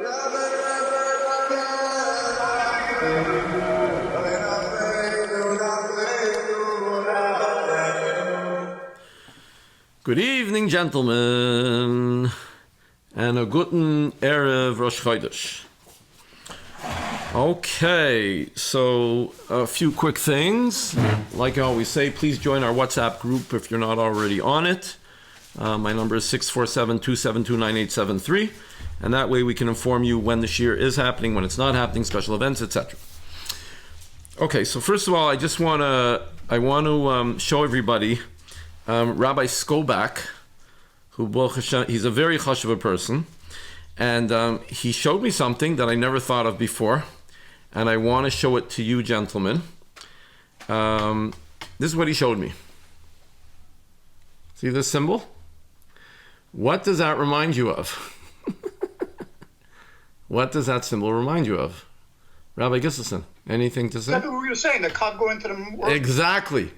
Good evening, gentlemen, and a guten Erev Rosh Chodesh. Okay, so a few quick things. Like I always say, please join our WhatsApp group if you're not already on it. My number is 647-272-9873, and that way we can inform you when the shiur is happening, when it's not happening, special events, etc. Okay, so first of all, I want to show everybody Rabbi Skobak, who he's a very chashuv person, and he showed me something that I never thought of before, and I want to show it to you, gentlemen. This is what he showed me. See this symbol? What does that remind you of? What does that symbol remind you of? Rabbi Gisselson, anything to say? That's what we were saying, the cog going to the world. Exactly.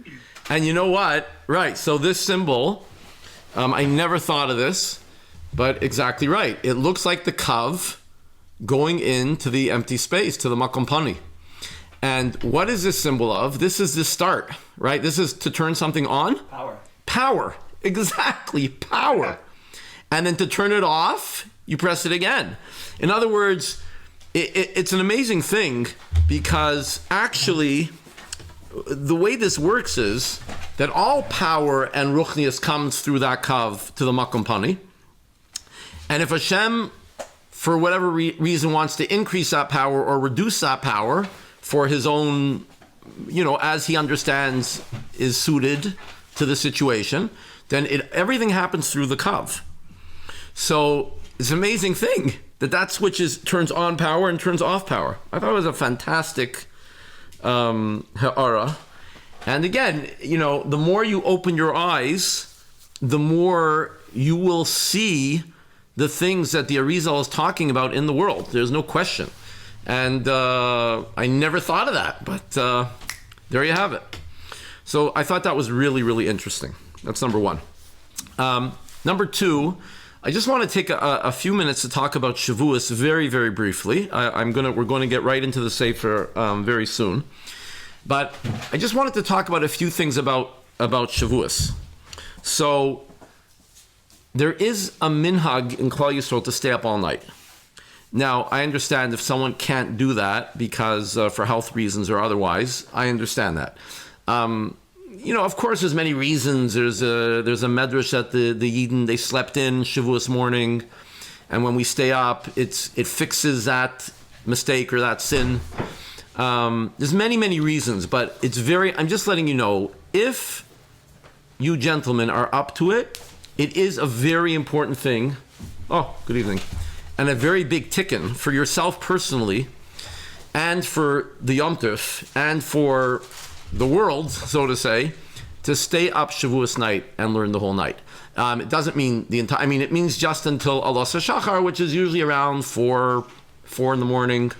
And you know what? Right, so this symbol, I never thought of this, but exactly right. It looks like the kav going into the empty space, to the makom pani. And what is this symbol of? This is the start, right? This is to turn something on? Power. Exactly, power. And then to turn it off, you press it again. In other words, it's an amazing thing, because actually, the way this works is that all power and ruchnius comes through that kav to the makom pani. And if Hashem, for whatever reason, wants to increase that power or reduce that power for his own, as he understands is suited to the situation, then everything happens through the kav. So it's an amazing thing that switch turns on power and turns off power. I thought it was a fantastic ha'ara. And again, the more you open your eyes, the more you will see the things that the Arizal is talking about in the world. There's no question. And I never thought of that, but there you have it. So I thought that was really, really interesting. That's number one. Number two, I just want to take a few minutes to talk about Shavuos very, very briefly. We're going to get right into the Sefer very soon. But I just wanted to talk about a few things about Shavuos. So there is a minhag in Klal Yisrael to stay up all night. Now, I understand if someone can't do that because for health reasons or otherwise, I understand that. Of course, there's many reasons. There's a medrash that the Yidden, they slept in Shavuos morning, and when we stay up, it fixes that mistake or that sin. There's many, many reasons, but I'm just letting you know, if you gentlemen are up to it, it is a very important thing. Oh, good evening. And a very big tikkun for yourself personally, and for the Yom Tov, and for the world, so to say, to stay up Shavuos night and learn the whole night. It doesn't mean it means just until Alas HaShachar, which is usually around 4 in the morning,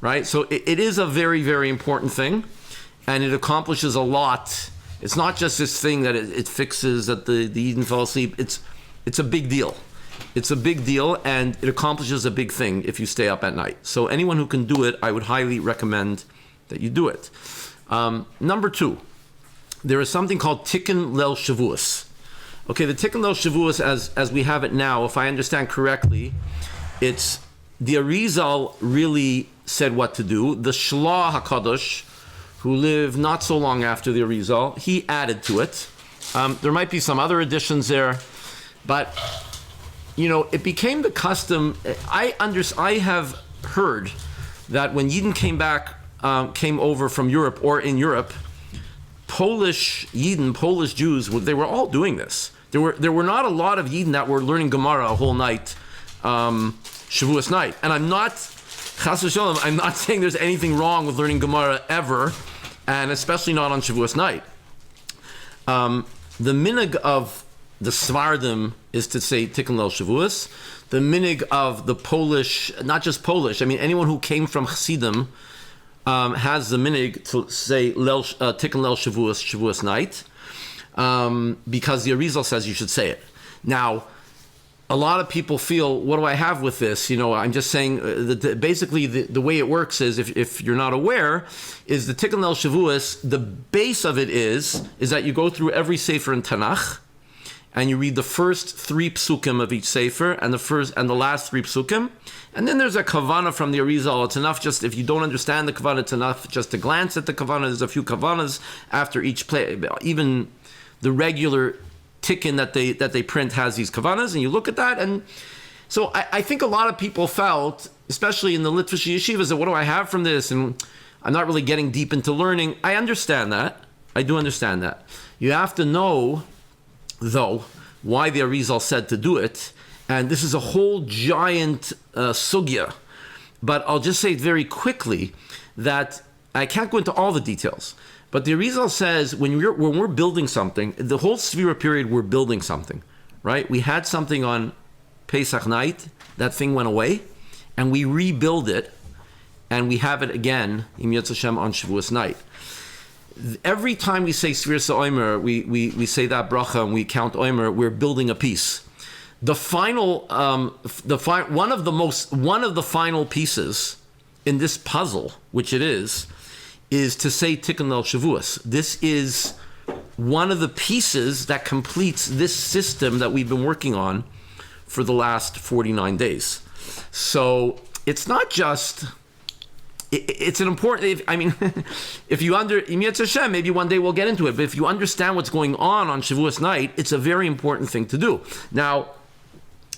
right? So it is a very, very important thing, and it accomplishes a lot. It's not just this thing that it fixes that the Eden fell asleep. It's a big deal. It's a big deal, and it accomplishes a big thing if you stay up at night. So anyone who can do it, I would highly recommend that you do it. Number two, there is something called Tikkun Leil Shavuos. Okay, the Tikkun Leil Shavuos, as we have it now, if I understand correctly, it's the Arizal really said what to do. The Shlah HaKadosh, who lived not so long after the Arizal, he added to it. There might be some other additions there, but it became the custom. I have heard that when Yidden came over from Europe or in Europe, Polish Jews, they were all doing this. There were not a lot of Yidden that were learning Gemara a whole night, Shavuos night. And I'm not, Chas v'sholom, I'm not saying there's anything wrong with learning Gemara ever, and especially not on Shavuos night. The minhag of the Svardim is to say Tikkun Leil Shavuos. The minhag of the Polish, not just Polish, anyone who came from Chassidim, has the minhag to say Tikkun Leil Shavuos night, because the Arizal says you should say it. Now, a lot of people feel, what do I have with this? I'm just saying that basically the way it works is, if you're not aware, is the Tikkun Leil Shavuos, the base of it is that you go through every sefer in Tanakh, and you read the first 3 psukim of each sefer, and the last 3 psukim, and then there's a kavanah from the Arizal. It's enough just, if you don't understand the kavanah, it's enough just to glance at the kavanah. There's a few kavanahs after each play. Even the regular tikkun that they print has these kavanahs, and you look at that, and so I think a lot of people felt, especially in the Litvish yeshivas, that what do I have from this? And I'm not really getting deep into learning. I understand that. I do understand that. You have to know, though, why the Arizal said to do it, and this is a whole giant sugya, but I'll just say very quickly that I can't go into all the details, but the Arizal says when we're building something, the whole Shvira period, we're building something, right? We had something on Pesach night, that thing went away, and we rebuild it, and we have it again, Im Yetz Hashem, on Shavuos night. Every time we say Shviras Omer, we say that bracha and we count Omer, we're building a piece. The final, one of the final pieces in this puzzle, which it is to say Tikkun Leil Shavuos. This is one of the pieces that completes this system that we've been working on for the last 49 days. So it's not just. It's an important, if you Im Yetz Hashem, maybe one day we'll get into it, but if you understand what's going on Shavuos night, it's a very important thing to do. Now,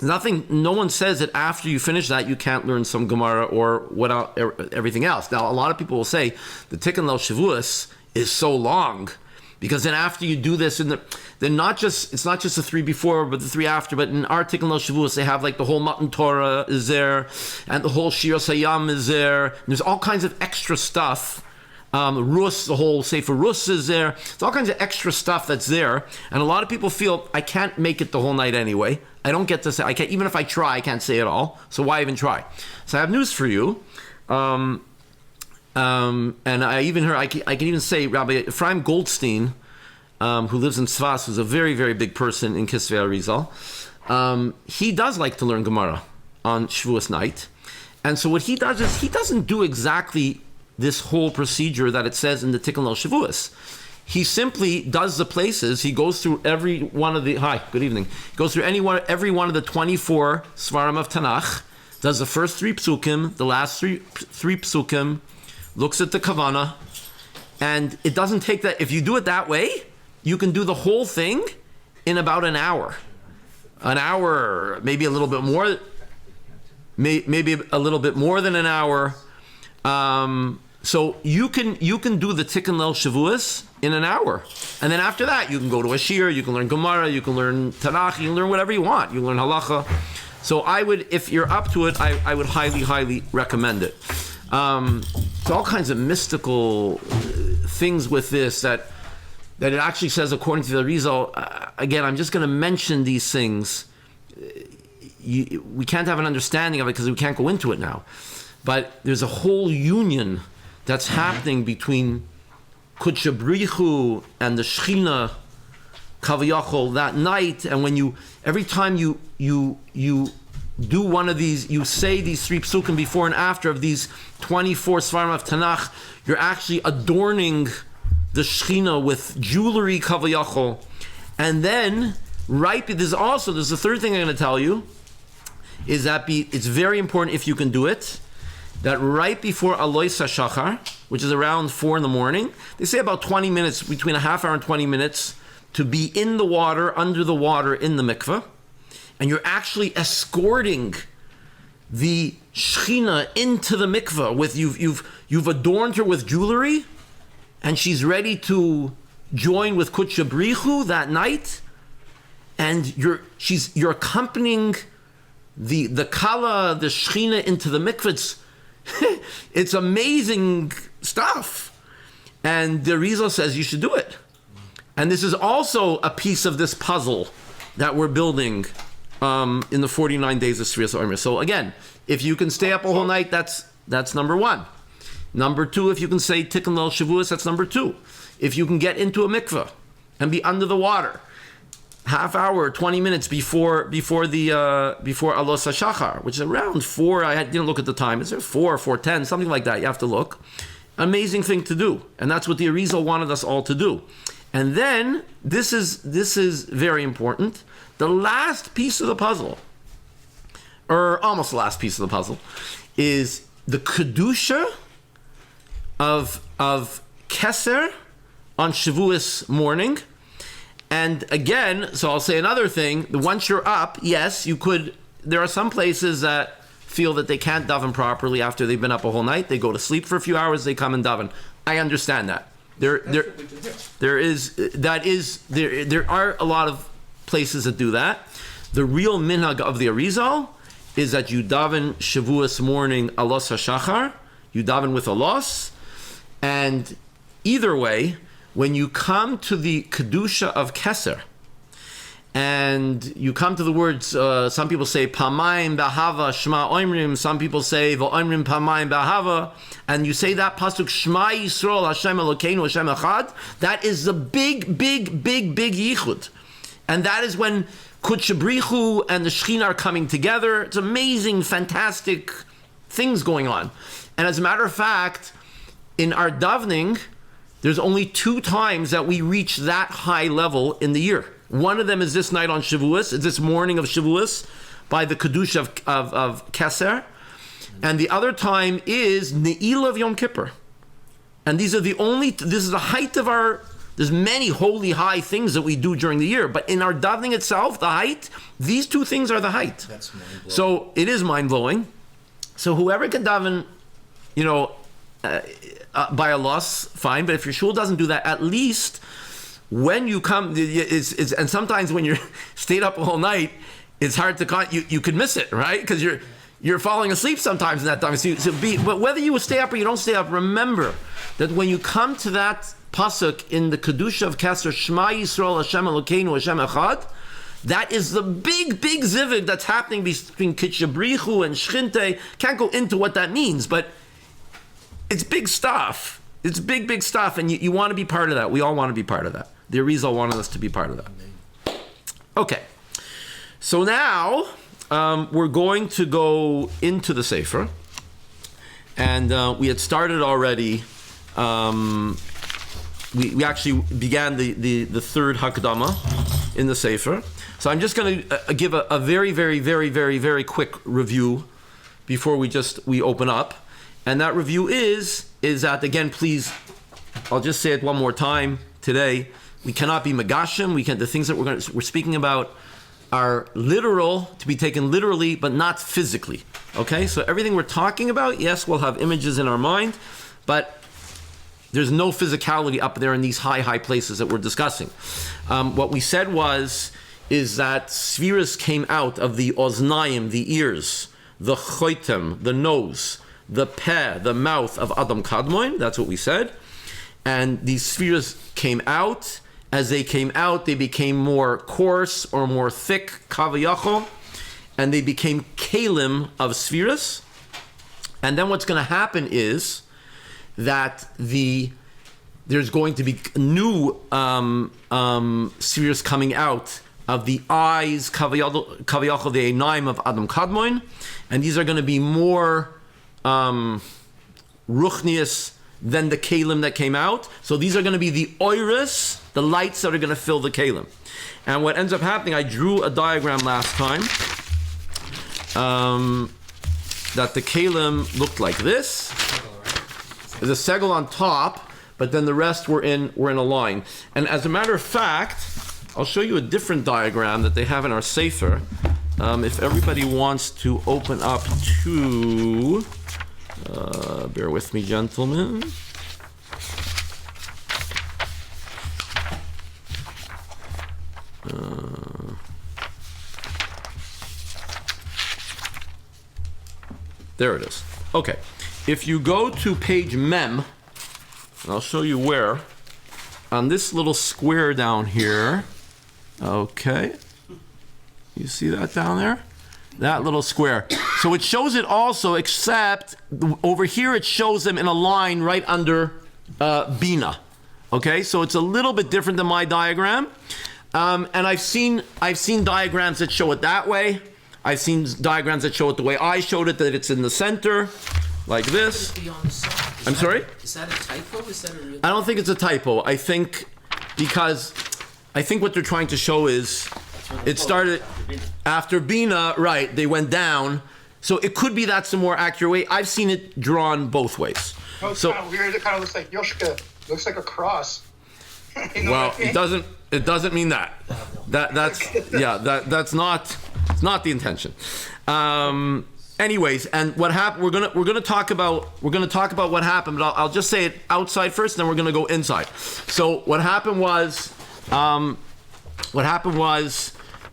no one says that after you finish that, you can't learn some Gemara or everything else. Now, a lot of people will say the Tikkun Leil Shavuos is so long, because then after you do this, then it's not just the 3 before, but the 3 after. But in our Tikkun Leil Shavuos, they have like the whole Matan Torah is there, and the whole Shiras Hayam is there. And there's all kinds of extra stuff. Rus, the whole Sefer Rus is there. There's all kinds of extra stuff that's there. And a lot of people feel, I can't make it the whole night anyway. I don't get to say, even if I try, I can't say it all. So why even try? So I have news for you. And I even heard, I can even say, Rabbi Ephraim Goldstein, who lives in Tzfas, who's a very, very big person in Kisvei Arizal, he does like to learn Gemara on Shavuos night. And so what he does is, he doesn't do exactly this whole procedure that it says in the Tikkun Leil Shavuos. He simply does the places. He goes through every one of the, good evening. He goes through every one of the 24 Svarim of Tanakh, does the first 3 psukim, the last three psukim, looks at the kavanah, and it doesn't take that. If you do it that way, you can do the whole thing in about an hour. An hour, maybe a little bit more, maybe a little bit more than an hour. So you can do the Tikkun Leil Shavuos in an hour, and then after that you can go to a shir, you can learn Gemara, you can learn Tanakh, you can learn whatever you want. You can learn halacha. So I would, if you're up to it, I would highly, highly recommend it. There's all kinds of mystical things with this that it actually says, according to the Arizal. Again, I'm just going to mention these things. We can't have an understanding of it because we can't go into it now. But there's a whole union that's happening between Kudsha Brichu and the Shechina Kaviyachol that night. And when every time you do one of these, you say these 3 psukim before and after of these 24 Svarim of Tanakh, you're actually adorning the Shechina with jewelry Kaviyachol. And then, there's the third thing I'm going to tell you, is that it's very important, if you can do it, that right before Alois HaShachar, which is around 4 in the morning, they say about 20 minutes, between a half hour and 20 minutes, to be in the water, under the water, in the mikveh, and you're actually escorting the Shechina into the mikveh with you've adorned her with jewelry, and she's ready to join with Kudsha Brichu that night, and you're accompanying the Kala, the Shechina into the mikveh. It's amazing stuff. And the Rizal says you should do it. And this is also a piece of this puzzle that we're building in the 49 days of Shviras Omer. So again, if you can stay up a whole night, that's number 1. Number 2, if you can say Tikkun Leil Shavuos, that's number 2. If you can get into a mikveh and be under the water, half hour, 20 minutes before Alos HaShachar, which is around 4. Didn't look at the time. It's 4:10, something like that. You have to look. Amazing thing to do, and that's what the Arizal wanted us all to do. And then this is very important. The last piece of the puzzle, or almost the last piece of the puzzle, is the kedusha of Keser on Shavuos morning. And again, so I'll say another thing. Once you're up, yes, you could. There are some places that feel that they can't daven properly after they've been up a whole night. They go to sleep for a few hours. They come and daven. I understand that. There are a lot of places that do that. The real minhag of the Arizal is that you daven Shavuos morning Alos HaShachar. You daven with Alos, and either way, when you come to the Kedusha of Keser, and you come to the words, some people say Pamayim B'Ahava Shema Oimrim, some people say V'Oimrim Pamayim B'Ahava, and you say that pasuk Shema Yisrael Hashem Elokeinu Hashem Echad, that is the big yichud, and that is when Kutchabrichu and the Chein are coming together. It's amazing, fantastic things going on. And as a matter of fact, in our davening, there's only 2 times that we reach that high level in the year. One of them is this night on Shavuos, it's this morning of Shavuos by the Kedusha of Keser. And the other time is Ne'ilah of Yom Kippur. And this is the height of there's many holy high things that we do during the year, but in our davening itself, the height, these 2 things are the height. That's mind-blowing. So it is mind-blowing. So whoever can daven, by a loss, fine. But if your shul doesn't do that, at least when you come, and sometimes when you're stayed up all night, it's hard to you could miss it, right? Because you're falling asleep sometimes in that time. But whether you stay up or you don't stay up, remember that when you come to that pasuk in the kedusha of Keser, Shema Yisrael Hashem Elokeinu Hashem Echad, that is the big zivig that's happening between Kitchabrichu and Shchinte. Can't go into what that means, but it's big stuff. It's big stuff, and you want to be part of that. We all want to be part of that. The Arizal wanted us to be part of that. Okay. So now we're going to go into the Sefer. And we had started already. We actually began the third Hakdama in the Sefer. So I'm just going to give a very quick review before we open up. And that review is that, again, please, I'll just say it one more time today. We cannot be megashim. The things that we're speaking about are literal, to be taken literally, but not physically. Okay? So everything we're talking about, yes, we'll have images in our mind, but there's no physicality up there in these high places that we're discussing. What we said is that shviras came out of the oznayim, the ears, the choitem, the nose, the peh, the mouth of Adam Kadmoin. That's what we said. And these shviras came out. As they came out, they became more coarse or more thick, kavayachol, and they became hakeylim of shviras. And then what's going to happen is that there's going to be new shviras coming out of the eyes, kavayachol, the einaim of Adam Kadmoin, and these are going to be more ruchnius than the hakeylim that came out. So these are going to be the oiris, the lights that are going to fill the hakeylim. And what ends up happening, I drew a diagram last time that the hakeylim looked like this. There's a segel on top, but then the rest were in a line. And as a matter of fact, I'll show you a different diagram that they have in our Sefer. If everybody wants to open up to... bear with me, gentlemen. There it is. Okay. If you go to page Mem, and I'll show you where, on this little square down here, okay, you see that down there? That little square. So it shows it also, except over here it shows them in a line right under Bina. Okay, so it's a little bit different than my diagram. And I've seen diagrams that show it that way. I've seen diagrams that show it the way I showed it, that it's in the center, like this. I'm sorry? Is that a typo? Is that a real? I don't think it's a typo. I think what they're trying to show is it started after Bina, right? They went down. So it could be that's the more accurate way. I've seen it drawn both ways. Oh, it's So kind of weird. It kind of looks like Yoshka. Looks like a cross. You know well, what I mean? it doesn't mean that. That's not the intention. Anyways, and what happened? We're gonna talk about what happened, but I'll just say it outside first, and then we're gonna go inside. So what happened was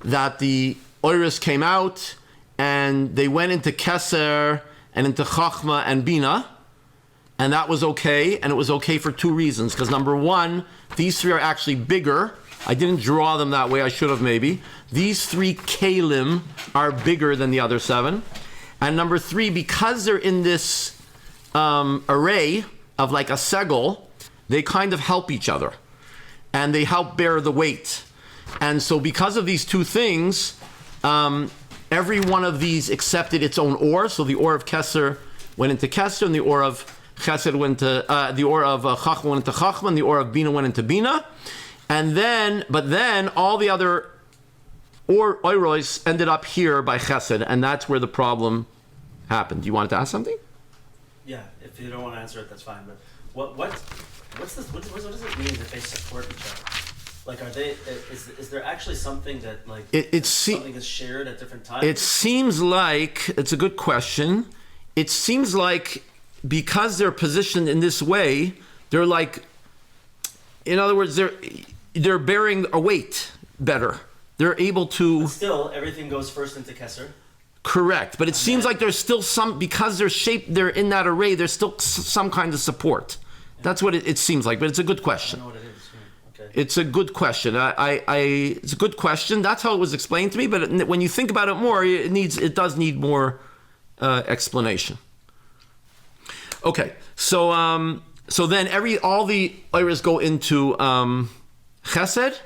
that the Oiris came out, and they went into Keser and into Chachma and Bina, and that was okay, and it was okay for two reasons. Because number one, these three are actually bigger. I didn't draw them that way. I should have maybe. These three hakeylim are bigger than the other seven. And number three, because they're in this array of like a segel, they kind of help each other. And they help bear the weight. And so because of these two things, every one of these accepted its own or. So the or of Keser went into Keser, and the or of Chesed went to, the or of Chachma went into Chachma, and the or of Bina went into Bina. But then all the other oiros ended up here by Chesed, and that's where the problem happened. Do you want to ask something? Yeah, if you don't want to answer it, that's fine. But what does it mean that they support each other? Like, are they? Is there actually something that like something is shared at different times? It seems like it's a good question. It seems like because they're positioned in this way, they're like, in other words, they're bearing a weight better. They're able to. But still, everything goes first into Keser. Correct, but it seems like there's still some, because they're in that array. There's still some kind of support. That's what it seems like. But it's a good question. I know what it is. Okay. It's a good question. It's a good question. That's how it was explained to me. But when you think about it more, it does need more explanation. Okay, so then all the oiras go into Chesed,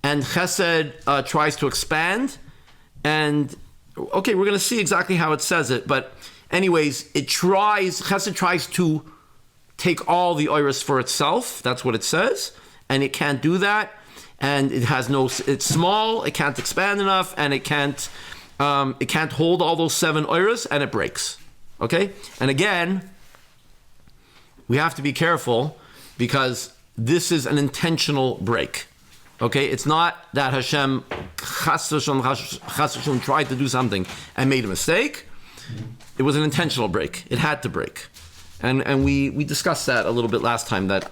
and Chesed tries to expand, and okay, we're going to see exactly how it says it. But anyways, Chesed tries to take all the oiras for itself. That's what it says, and it can't do that, and it's small, it can't expand enough, and it can't hold all those seven oiras, and it breaks. Okay, and again, we have to be careful because this is an intentional break. Okay, it's not that Hashem Chas v'Shalom tried to do something and made a mistake. It was an intentional break. It had to break, and we discussed that a little bit last time, that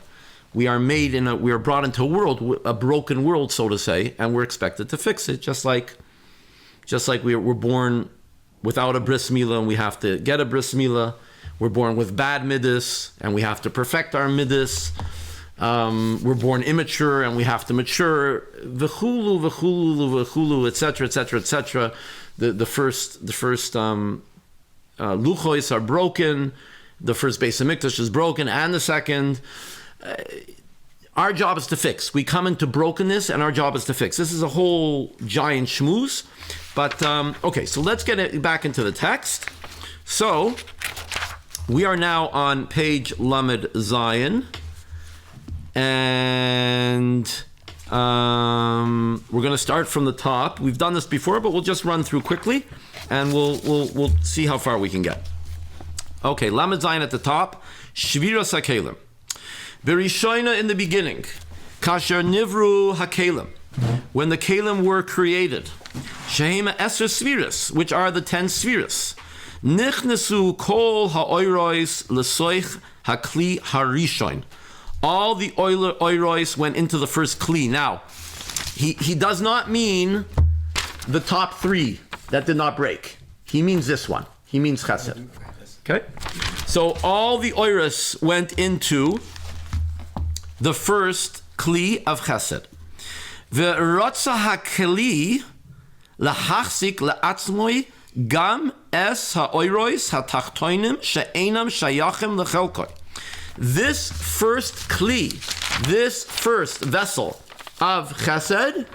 we are brought into a broken world, so to say, and we're expected to fix it, just like we're born without a bris milah and we have to get a bris milah. We're born with bad midas, and we have to perfect our midas. We're born immature, and we have to mature. V'chulu, v'chulu, v'chulu, etc., etc., etc. The first luchos are broken. The first Beis Hamikdash is broken, and the second. Our job is to fix. We come into brokenness, and our job is to fix. This is a whole giant schmooze. But okay, so let's get back into the text. So. We are now on page Lamed Zion, and we're going to start from the top. We've done this before, but we'll just run through quickly, and we'll see how far we can get. Okay, Lamed Zion at the top, shviras hakeylim. Berishoina, in the beginning, kasher nivru hakeylim, when the kelim were created, shehema eser shviras, which are the 10 shviras. Nichnesu kol ha'oiros lesoich hakli harishon. All the oiros went into the first kli. Now, he does not mean the top 3 that did not break. He means this one. He means chesed. Okay? So all the oiros went into the first kli of chesed. Ve'rotza hakli lahachzik le'atzmoi Gam es ha'oiros ha'tachtoinim she'enam shayachim lechelkoi. This first kli, this first vessel of chesed,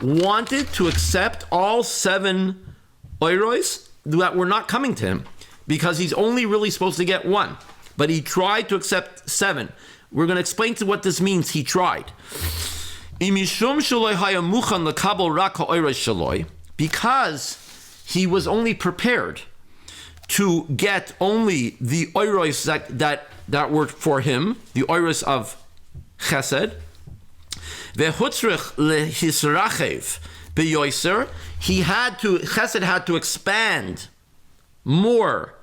wanted to accept all 7 oiros that were not coming to him, because he's only really supposed to get 1. But he tried to accept 7. We're going to explain to what this means. He tried. Because he was only prepared to get only the oiros that were for him, the oiros of chesed. Chesed had to expand more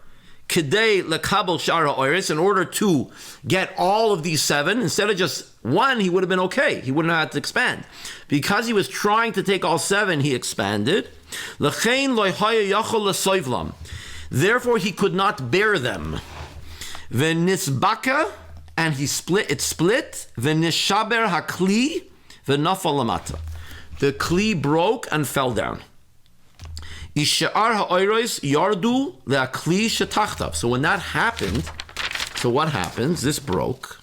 kedei lekabel shara oiros, in order to get all of these 7. Instead of just 1, he would have been okay. He wouldn't have had to expand. Because he was trying to take all 7, he expanded. L'chein lo haya yachol l'soivlam. Therefore, he could not bear them. V'nisbaka, and he split. It split. V'nishaber hakli v'nafal lamata. The kli broke and fell down. Ishe'ar ha'oiros yardu le'akli shetachtav. So when that happened, so what happens? This broke.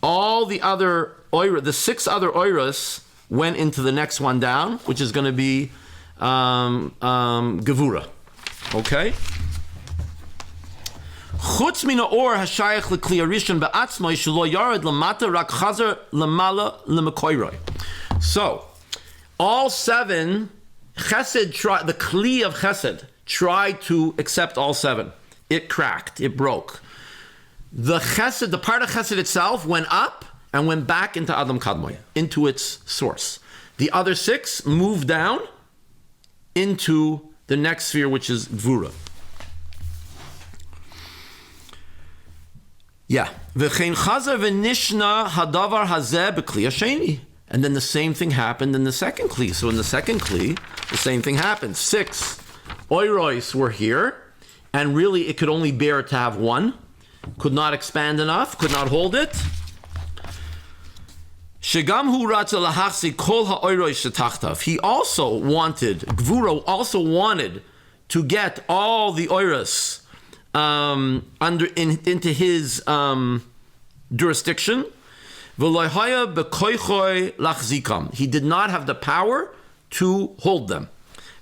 All the other oiros, the 6 other oiros, went into the next one down, which is going to be gevura. Okay. Chutz min ha'or hashayach lekli harishon be'atzmai shelo yared lamata rak chazer lamala lemekoiroi. So all 7. Chesed tried, the kli of Chesed tried to accept all 7. It cracked, it broke. The Chesed, the part of Chesed itself went up and went back into Adam Kadmoi, into its source. The other 6 moved down into the next sphere, which is Gvura. Yeah. V'chein chazer v'nishna hadavar hazeh b'kli hasheni. And then the same thing happened in the second kli. So in the second kli, the same thing happened. 6 oiros were here, and really it could only bear to have 1. Could not expand enough, could not hold it. Shegam hu ratza lahachsi kol ha'oiros shetachtav. He also wanted, Gvura also wanted to get all the oiros into his jurisdiction. He did not have the power to hold them.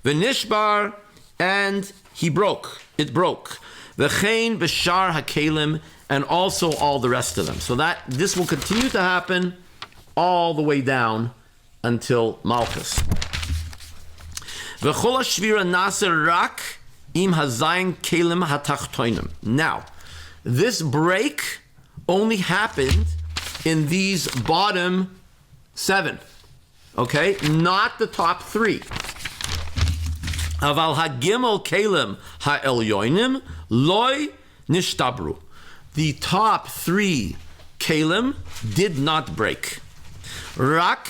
V'nishbar, and he broke. It broke. V'chein b'shar hakeylim, and also all the rest of them. So that this will continue to happen all the way down until Malchus. V'chol shvira naser rak im hazayin kelim hatachtoinim. Now, this break only happened in these bottom 7, okay? Not the top 3. Aval hagimel kelim ha'elyonim loy nishtabru. The top 3 kelim did not break. Rak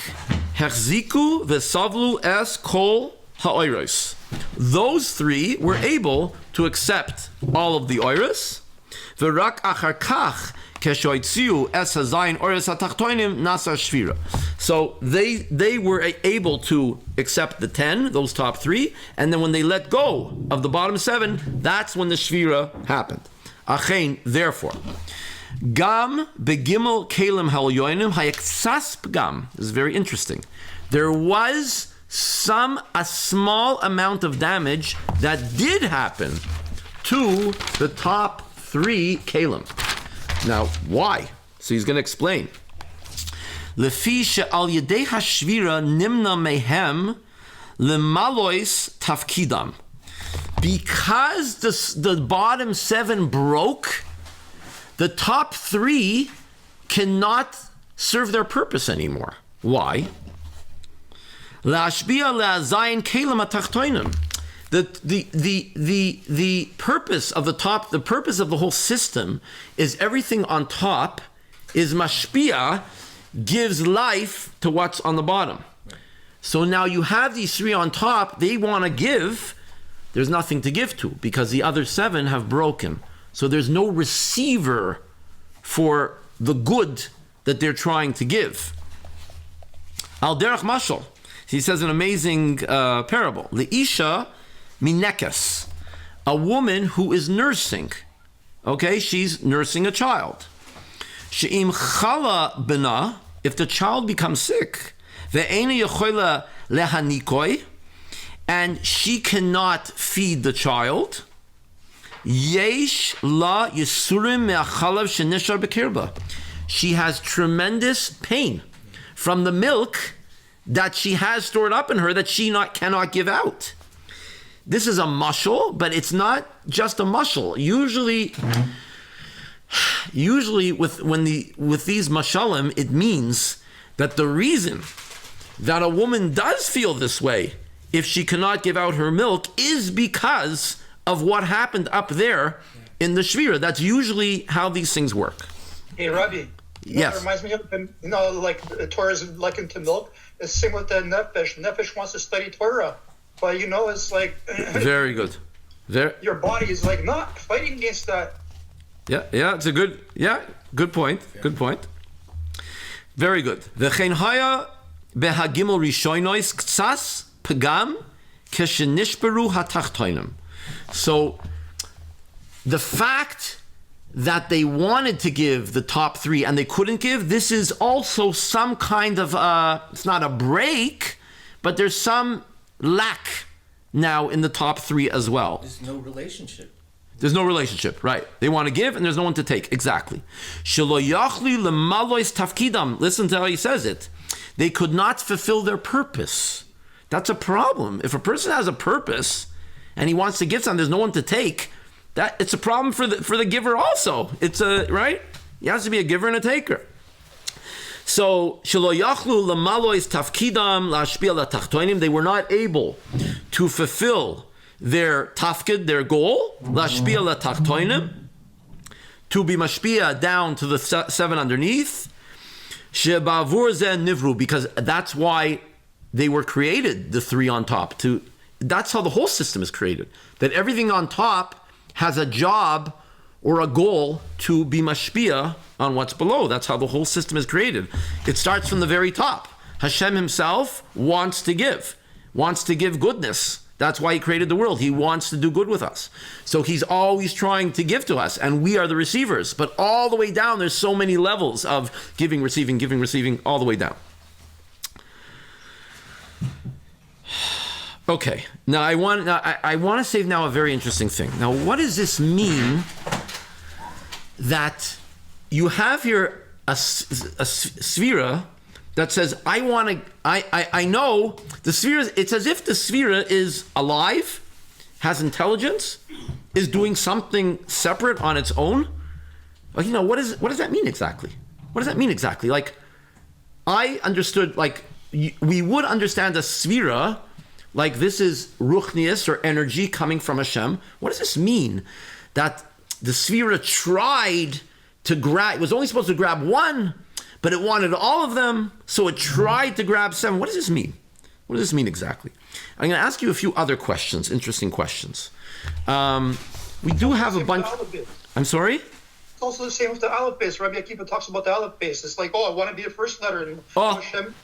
hechziku v'savlu es kol ha'oiros. Those 3 were able to accept all of the oiros. V'rak achar kach so they were able to accept the 10, those top 3, and then when they let go of the bottom 7, that's when the shvira happened. Achein, therefore, gam begimel kelim halyoinim hayaksas gam. This is very interesting. There was a small amount of damage that did happen to the top 3 kelim. Now, why? So he's going to explain. Lefi she'al yedei hashvira nimna mehem lemalois tafkidam. Because the bottom 7 broke, the top 3 cannot serve their purpose anymore. Why? La'ashbia le'azayin kelim atachtoinim. The purpose of the top, the purpose of the whole system is everything on top is mashpia, gives life to what's on the bottom. Right. So now you have these 3 on top, they want to give, there's nothing to give to because the other 7 have broken. So there's no receiver for the good that they're trying to give. Al derech mashal, he says an amazing parable. Leisha minekas, a woman who is nursing. Okay, she's nursing a child. She'im chala bena, if the child becomes sick, Ve'ena yechola lehanikoi, and she cannot feed the child. Yesh la yisurim me'achalav shenishar b'kirba. She has tremendous pain from the milk that she has stored up in her that she cannot give out. This is a mushal, but it's not just a mushal. Usually with these mashalim, it means that the reason that a woman does feel this way if she cannot give out her milk is because of what happened up there in the shvira. That's usually how these things work. Hey, Rabbi. Yes. It reminds me of, like the Torah is likened to milk. It's same with the nefesh. Nefesh wants to study Torah. But it's like very good. Your body is like not fighting against that. Yeah, it's a good point. Good point. Very good. V'chein haya behagimel rishonos ktsas pagam keshenishberu hatachtonim. So the fact that they wanted to give the top three and they couldn't give, this is also some kind of it's not a break, but there's some lack now in the top three as well. There's no relationship. There's no relationship, right? They want to give and there's no one to take. Exactly. Shelo yachli lemalois tafkidam. Listen to how he says it. They could not fulfill their purpose. That's a problem. If a person has a purpose and he wants to give something, there's no one to take. That it's a problem for the giver also. It's right. He has to be a giver and a taker. So shelo yachlu lemalois tafkidam lashpia latachtonim. They were not able to fulfill their tafkid, their goal, lashpia latachtonim, to be mashpia down to the seven underneath. Shebavur ze nivru, because that's why they were created. The three on top. That's how the whole system is created. That everything on top has a job or a goal to be mashpia on what's below. That's how the whole system is created. It starts from the very top. Hashem himself wants to give goodness. That's why he created the world. He wants to do good with us. So he's always trying to give to us, and we are the receivers. But all the way down, there's so many levels of giving, receiving, all the way down. Okay, now I want to say now a very interesting thing. Now, what does this mean that you have here a shvira that says, I know the shvira, it's as if the shvira is alive, has intelligence, is doing something separate on its own? Like, what does that mean exactly? What does that mean exactly? Like, I understood, like, we would understand a shvira like this is ruchnius or energy coming from Hashem. What does this mean? That the shvira tried to grab, it was only supposed to grab one, but it wanted all of them, so it tried to grab seven. What does this mean? What does this mean exactly? I'm going to ask you a few other questions, interesting questions. We do have a bunch. I'm sorry? It's also the same with the aleph base. Rabbi Akiva talks about the aleph base. It's like, I want to be the first letter. And Hashem.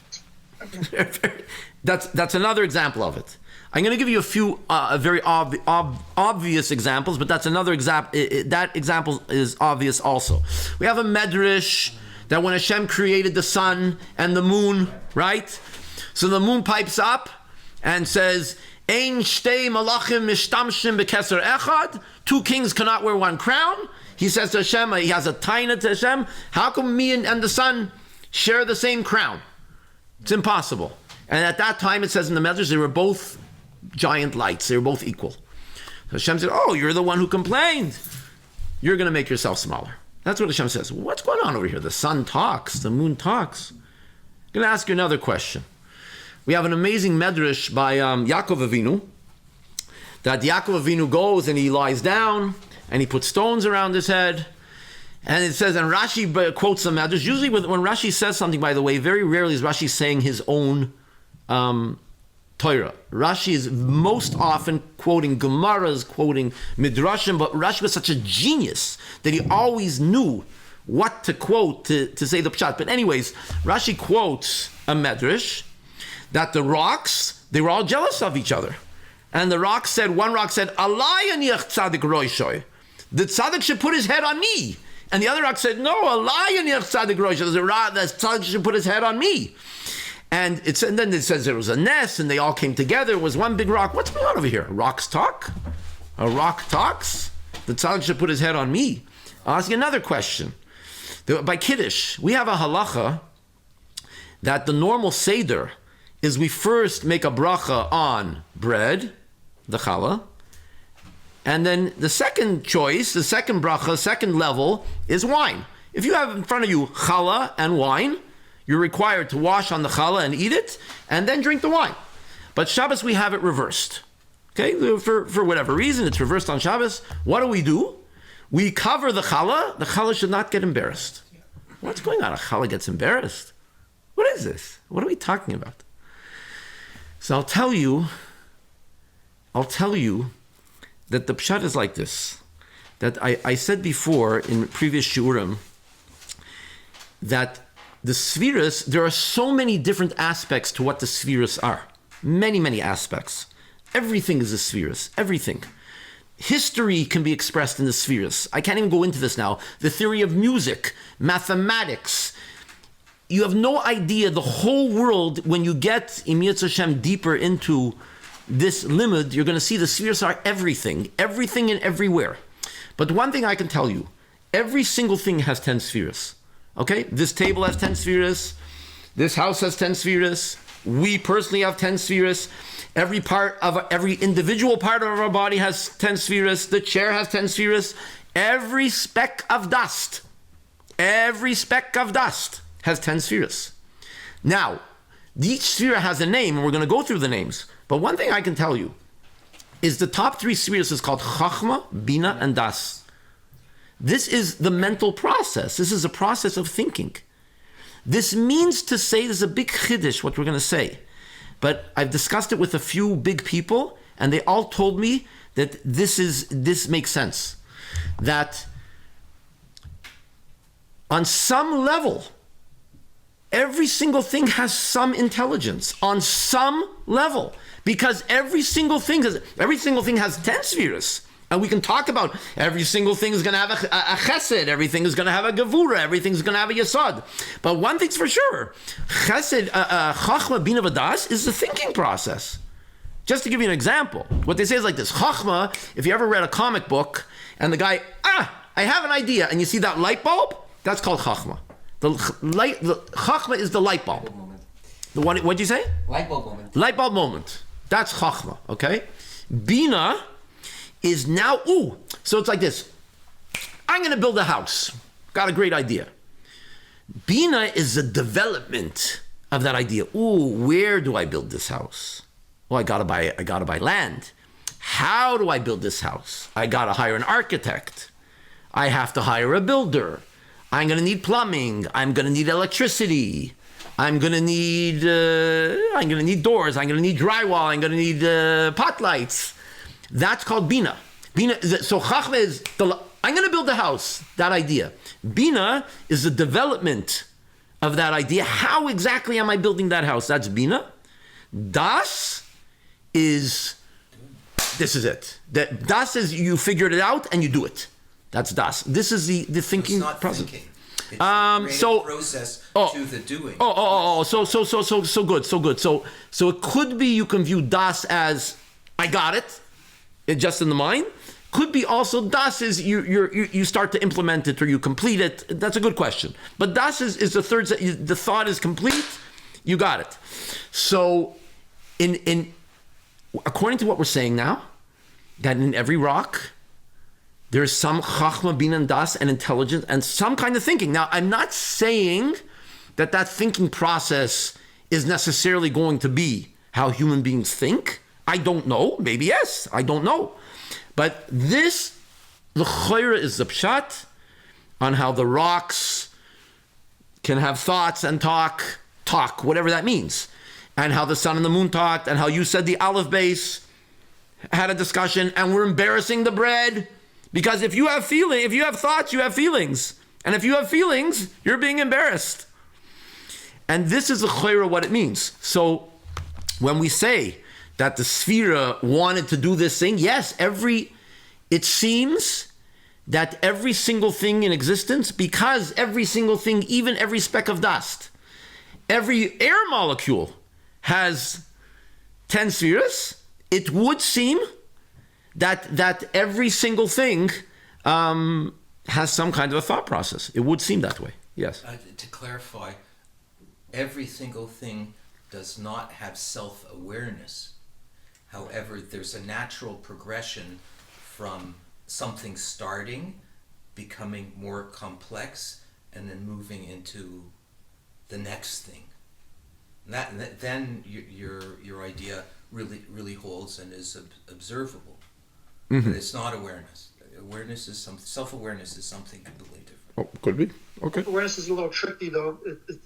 That's another example of it. I'm going to give you a few very obvious examples, but that's another example. That example is obvious also. We have a medrash that when Hashem created the sun and the moon, right? So the moon pipes up and says, "Ein shtei malachim mishtamshim bekeser echad." Two kings cannot wear one crown. He says to Hashem, he has a taina to Hashem. How come me and the sun share the same crown? It's impossible. And at that time, it says in the Medrash, they were both giant lights. They were both equal. So Hashem said, you're the one who complained. You're going to make yourself smaller. That's what Hashem says. What's going on over here? The sun talks. The moon talks. I'm going to ask you another question. We have an amazing Medrash by Yaakov Avinu, that Yaakov Avinu goes and he lies down and he puts stones around his head. And it says, and Rashi quotes the Medrash. Usually when Rashi says something, by the way, very rarely is Rashi saying his own Torah. Rashi is most often quoting Gemaras, quoting Midrashim, but Rashi was such a genius that he always knew what to quote to say the pshat. But anyways, Rashi quotes a Medrash that the rocks, they were all jealous of each other. And one rock said, Alai aniach tzadik roishoy. The tzaddik should put his head on me. And the other rock said, no, Alai aniach tzadik roishoy. The tzaddik should put his head on me. And then it says there was a nest and they all came together. It was one big rock. What's going on over here? Rocks talk? A rock talks? The tzaddik should put his head on me. I'll ask you another question. By Kiddush, we have a halacha that the normal seder is we first make a bracha on bread, the challah, and then the second choice, the second bracha, second level is wine. If you have in front of you challah and wine, you're required to wash on the challah and eat it, and then drink the wine. But Shabbos, we have it reversed. Okay, for whatever reason, it's reversed on Shabbos. What do? We cover the challah. The challah should not get embarrassed. What's going on? A challah gets embarrassed? What is this? What are we talking about? So I'll tell you that the pshat is like this. That I said before in previous shiurim that the shviras, there are so many different aspects to what the shviras are. Many, many aspects. Everything is a shviras. Everything. History can be expressed in the shviras. I can't even go into this now. The theory of music, mathematics. You have no idea the whole world, when you get Im Yirtzeh Hashem deeper into this limud, you're going to see the shviras are everything. Everything and everywhere. But one thing I can tell you, every single thing has 10 shviras. Okay, this table has 10 shviras. This house has 10 shviras. We personally have 10 shviras. Every individual part of our body has 10 shviras. The chair has 10 shviras. Every speck of dust has 10 spheres. Now, each sphere has a name, and we're going to go through the names. But one thing I can tell you is the top 3 spheres is called Chachma, Bina, and Das. This is the mental process. This is a process of thinking. This means to say, there's a big chiddush, what we're going to say. But I've discussed it with a few big people, and they all told me that this makes sense. That on some level, every single thing has some intelligence on some level, because every single thing has 10 spheres. And we can talk about every single thing is going to have a chesed, everything is going to have a gevura, everything is going to have a yasad. But one thing's for sure, chesed, chachma, bina, v'das is the thinking process. Just to give you an example, what they say is like this. Chachma, if you ever read a comic book and the guy, I have an idea, and you see that light bulb, that's called chachma. The chachma is the light bulb. The one, what'd you say? Light bulb moment. Light bulb moment. That's chachma, okay? Bina is now, so it's like this. I'm going to build a house. Got a great idea. Bina is the development of that idea. Where do I build this house? Well, I gotta buy land. How do I build this house? I gotta hire an architect. I have to hire a builder. I'm gonna need plumbing. I'm gonna need electricity. I'm gonna need doors. I'm gonna need drywall. I'm gonna need pot lights. That's called bina. So chachma is I'm gonna build a house. That idea. Bina is the development of that idea. How exactly am I building that house? That's bina. Das is this is it. Das is you figured it out and you do it. That's das. This is the thinking it's not process. Thinking. It's the process to the doing. So good. So it could be you can view das as I got it just in the mind. Could be also das is you start to implement it or you complete it. That's a good question. But das is the third. The thought is complete. You got it. So in according to what we're saying now, that in every rock there is some chachma, bina, and das, and intelligence, and some kind of thinking. Now, I'm not saying that thinking process is necessarily going to be how human beings think. I don't know. Maybe yes. I don't know. But this, the chayra is the pshat on how the rocks can have thoughts and talk, whatever that means. And how the sun and the moon talked, and how you said the aleph base had a discussion, and we're embarrassing the bread. Because if you have thoughts, you have feelings. And if you have feelings, you're being embarrassed. And this is the chayra what it means. So when we say that the Sphira wanted to do this thing, yes, it seems that every single thing in existence, because every single thing, even every speck of dust, every air molecule has 10 shviras, it would seem that every single thing has some kind of a thought process. It would seem that way. Yes. To clarify, every single thing does not have self-awareness. However, there's a natural progression from something starting, becoming more complex, and then moving into the next thing. Then your idea really holds and is observable. Mm-hmm. But it's not awareness. Awareness is self-awareness is something completely different. Oh, could be. Okay. Awareness is a little tricky, though.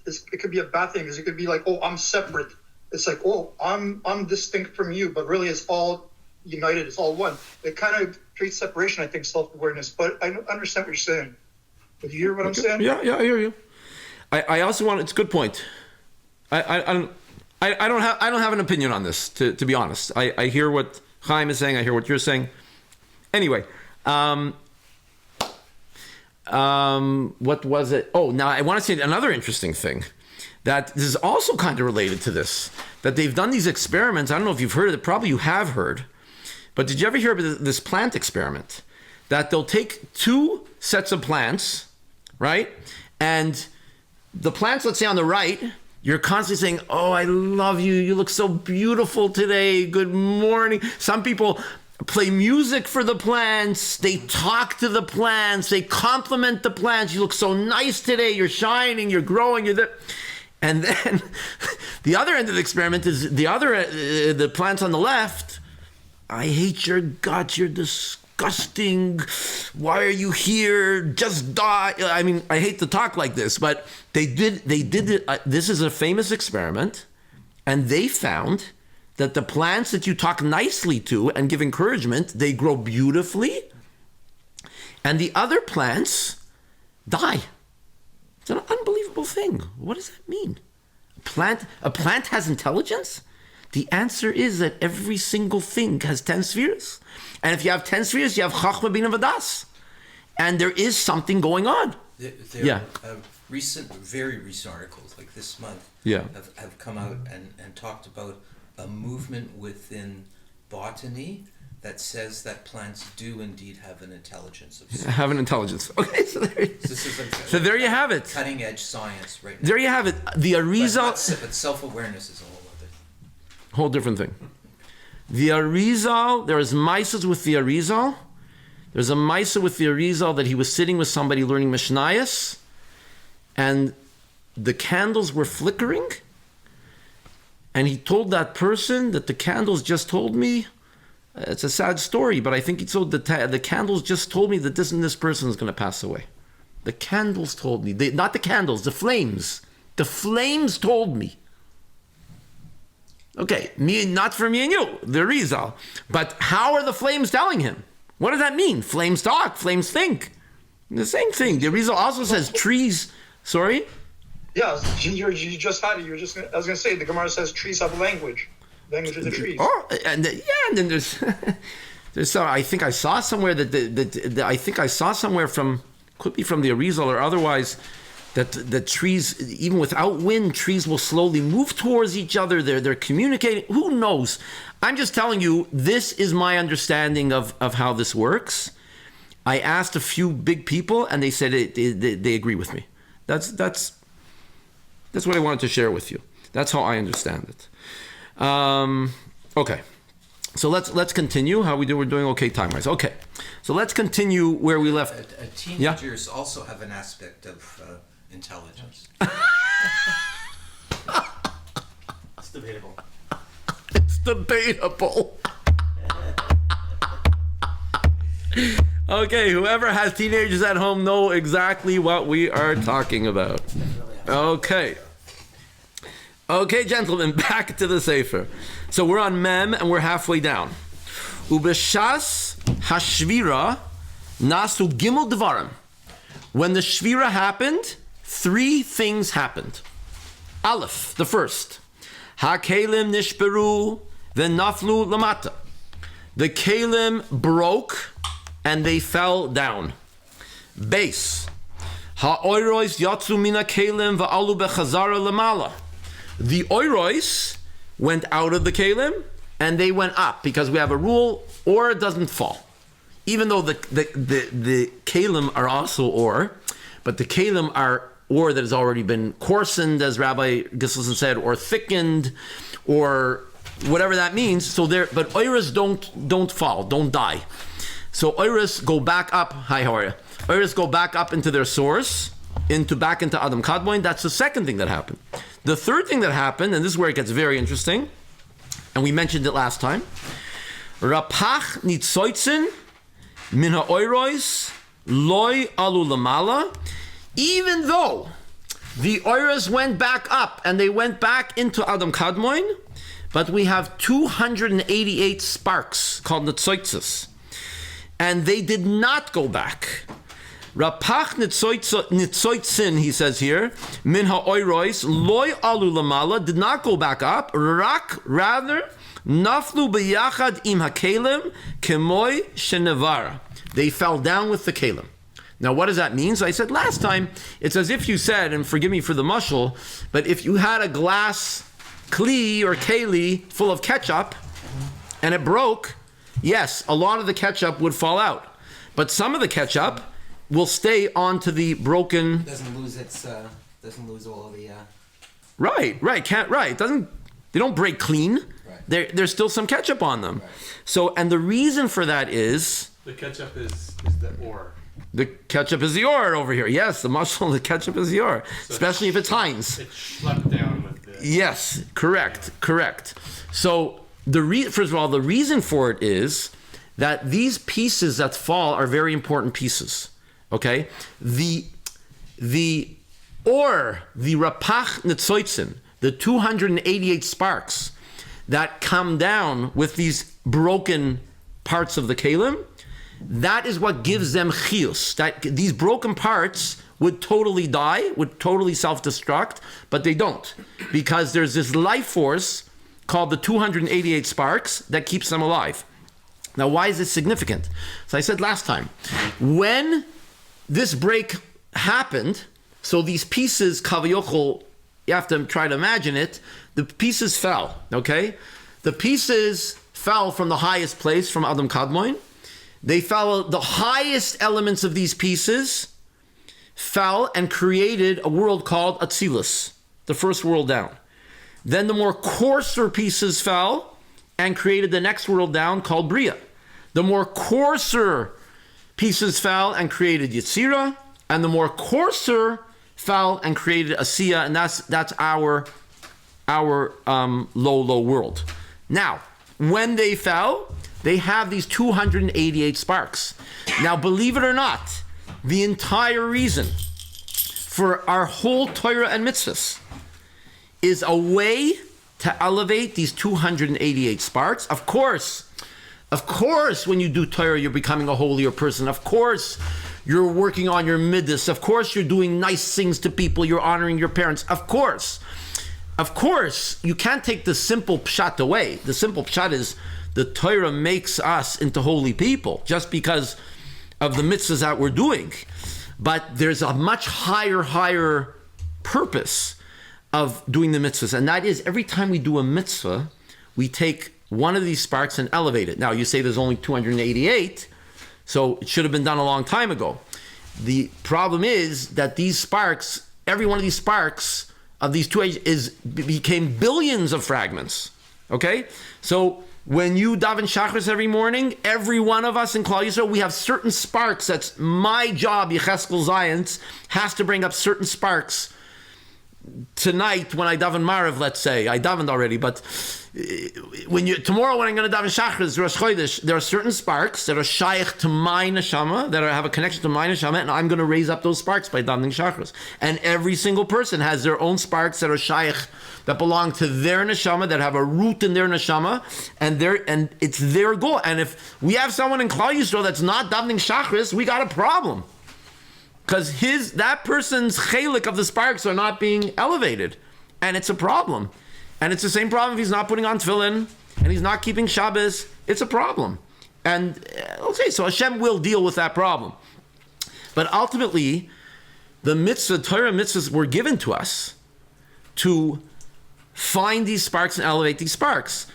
It could be a bad thing, because it could be like, oh, I'm separate. It's like, oh, I'm distinct from you, but really it's all united. It's all one. It kind of creates separation, I think, self-awareness. But I understand what you're saying. Did you hear what I'm saying? Yeah, I hear you. I also want. It's a good point. I don't have an opinion on this. To be honest, I hear what Chaim is saying. I hear what you're saying. Anyway. What was it? Oh, now I want to say another interesting thing, that this is also kind of related to this, that they've done these experiments. I don't know if you've heard of it. Probably you have heard. But did you ever hear of this plant experiment? That they'll take two sets of plants, right? And the plants, let's say on the right, you're constantly saying, oh, I love you. You look so beautiful today. Good morning. Some people play music for the plants, they talk to the plants, they compliment the plants. You look so nice today, you're shining, you're growing, you're there. And then the other end of the experiment is the plants on the left. I hate your guts, you're disgusting. Why are you here? Just die. I mean, I hate to talk like this, but they did it. This is a famous experiment, and they found that the plants that you talk nicely to and give encouragement, they grow beautifully, and the other plants die. It's an unbelievable thing. What does that mean? A plant has intelligence? The answer is that every single thing has 10 shviras. And if you have 10 shviras, you have chachma bina v'das. And there is something going on. There very recent articles, like this month, have come out and talked about a movement within botany that says that plants do indeed have an intelligence of sorts. Have an intelligence. Okay, so there you have it. Cutting edge science right now. There you have it. The Arizal. But self-awareness is a whole different thing. The Arizal, there is Mises with the Arizal. There's a Misa with the Arizal that he was sitting with somebody learning Mishnayos, and the candles were flickering. And he told that person that the candles just told me, it's a sad story, but I think he told the candles just told me that this person is going to pass away. The candles told me, not the candles, the flames. The flames told me. Okay, not for me and you, the Rizal. But how are the flames telling him? What does that mean? Flames talk, flames think. The same thing. The Rizal also says trees, sorry? Yeah, you just had it. I was going to say, the Gemara says trees have language. Language of the trees. Oh, and then there's, I think I saw somewhere from, could be from the Arizal or otherwise, that the trees, even without wind, trees will slowly move towards each other. They're communicating. Who knows? I'm just telling you, this is my understanding of how this works. I asked a few big people, and they said they agree with me. That's what I wanted to share with you. That's how I understand it. Okay, so let's continue. How we do? We're doing okay time-wise. Okay, so let's continue where we left. Teenagers also have an aspect of intelligence. It's debatable. It's debatable. Okay, whoever has teenagers at home know exactly what we are talking about. Okay. Okay, gentlemen, back to the Sefer. So we're on Mem and we're halfway down. Ubeshas hashvira nasu gimel devarim. When the shvira happened, 3 things happened. Aleph, the first. Hakeylim nishberu v'naflu lamata. The kelim broke and they fell down. Base. Ha'oirois yatsu mina kelim va'alu bechazara lamala. The oiros went out of the kalim and they went up because we have a rule, or it doesn't fall. Even though the kalim are also ore, but the kalim are ore that has already been coarsened, as Rabbi Giselson said, or thickened, or whatever that means. So but oiros don't fall, don't die. So oiros go back up. Hi, how are you? Oiros go back up into their source, back into Adam Kadmoin. That's the second thing that happened. The third thing that happened, and this is where it gets very interesting, and we mentioned it last time. Rapach nitzoitzin min ha'oiros loy alu lamala. Even though the oiros went back up and they went back into Adam Kadmoin, but we have 288 sparks called nitzoitzes, and they did not go back. Rapach nitzoitzin, he says here, min ha'oiros loy alu lamala, did not go back up, rather naflu b'yachad im hakeylim kemoy shenevara. They fell down with the kalim. Now, what does that mean? So I said last time, it's as if you said, and forgive me for the mushal, but if you had a glass kli or keli full of ketchup and it broke, yes, a lot of the ketchup would fall out, but some of the ketchup will stay onto the broken. Doesn't lose all the. Right. They don't break clean. Right. There's still some ketchup on them. Right. So, and the reason for that is the ketchup is the ore. The ketchup is the ore over here. Yes, the ketchup is the ore, So especially if it's Heinz. It's schlepped down with the. Yes, correct. So first of all, the reason for it is that these pieces that fall are very important pieces. Okay, the ore, the rapach netzoitzin, the 288 sparks that come down with these broken parts of the kalim, that is what gives them chiyus. That these broken parts would totally die, would totally self-destruct, but they don't, because there's this life force called the 288 sparks that keeps them alive. Now, why is this significant? So I said last time, when this break happened, so these pieces, kavayochol, you have to try to imagine it, the pieces fell, okay? The pieces fell from the highest place, from Adam Kadmoin. They fell, the highest elements of these pieces fell and created a world called Atzilus, the first world down. Then the more coarser pieces fell and created the next world down called Bria. The more coarser pieces fell and created Yetzirah, and the more coarser fell and created Asiya, and that's our low world. Now, when they fell, they have these 288 sparks. Now, believe it or not, the entire reason for our whole Torah and mitzvahs is a way to elevate these 288 sparks. Of course, when you do Torah, you're becoming a holier person. Of course, you're working on your midas. Of course, you're doing nice things to people. You're honoring your parents. Of course, you can't take the simple pshat away. The simple pshat is the Torah makes us into holy people just because of the mitzvahs that we're doing. But there's a much higher purpose of doing the mitzvahs. And that is, every time we do a mitzvah, we take one of these sparks and elevate it. Now, you say there's only 288, so it should have been done a long time ago. The problem is that these sparks, every one of these sparks of these two became billions of fragments. Okay? So when you daven shachris every morning, every one of us in Klal Yisrael, we have certain sparks. That's my job, Yecheskel Zions, has to bring up certain sparks. Tonight, when I daven Maariv, let's say, I davened already, but tomorrow when I'm going to daven Shachris, Rosh Chodesh, there are certain sparks that are shaykh to my neshama, that have a connection to my neshama, and I'm going to raise up those sparks by davening Shachris. And every single person has their own sparks that are shaykh, that belong to their neshama, that have a root in their neshama, and it's their goal. And if we have someone in Klal Yisrael that's not davening Shachris, we got a problem. Because that person's chelik of the sparks are not being elevated. And it's a problem. And it's the same problem if he's not putting on tefillin and he's not keeping Shabbos. It's a problem. And okay, so Hashem will deal with that problem. But ultimately, the mitzvah, Torah mitzvahs were given to us to find these sparks and elevate these sparks.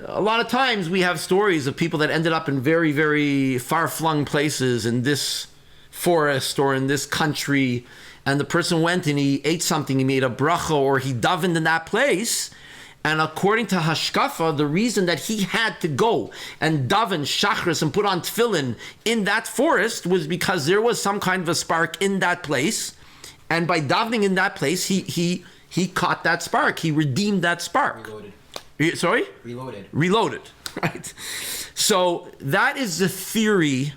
A lot of times we have stories of people that ended up in very, very far-flung places in this forest or in this country, and the person went and he ate something, he made a bracha, or he davened in that place, and according to Hashkafa, the reason that he had to go and daven shachris and put on tefillin in that forest was because there was some kind of a spark in that place, and by davening in that place, he caught that spark, he redeemed that spark. Reloaded. Sorry? Reloaded. Right. So that is the theory.